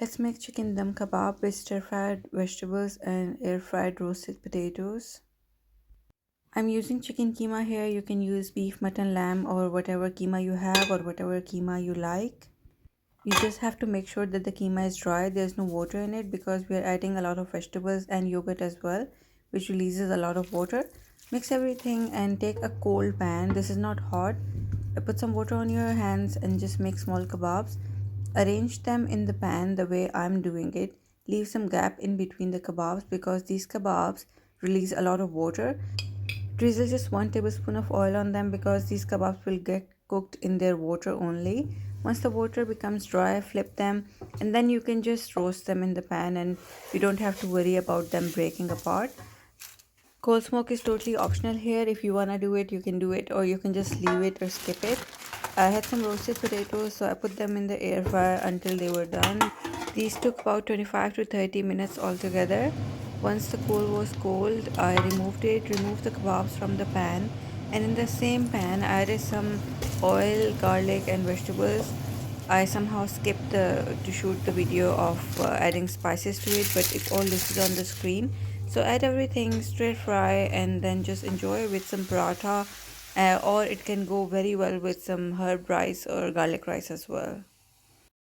Let's make chicken dum kebab with stir-fried vegetables and air-fried roasted potatoes. I'm using chicken keema here. You can use beef, mutton, lamb or whatever keema you have or whatever keema you like. You just have to make sure that the keema is dry. There's no water in it because we are adding a lot of vegetables and yogurt as well, which releases a lot of water. Mix everything and take a cold pan. This is not hot. Put some water on your hands and just make small kebabs. Arrange them in the pan the way I'm doing it. Leave some gap in between the kebabs because these kebabs release a lot of water. Drizzle just 1 tablespoon of oil on them because these kebabs will get cooked in their water only. Once the water becomes dry, flip them and then you can just roast them in the pan and you don't have to worry about them breaking apart. Cold smoke is totally optional here. If you wanna do it, you can do it or you can just leave it or skip it. I had some roasted potatoes, so I put them in the air fryer until they were done. These took about 25 to 30 minutes altogether. Once the coal was cold, I removed the kebabs from the pan, and in the same pan, I added some oil, garlic, and vegetables. I somehow skipped to shoot the video of adding spices to it, but it's all listed on the screen. So add everything, stir fry, and then just enjoy with some paratha, or it can go very well with some herb rice or garlic rice as well.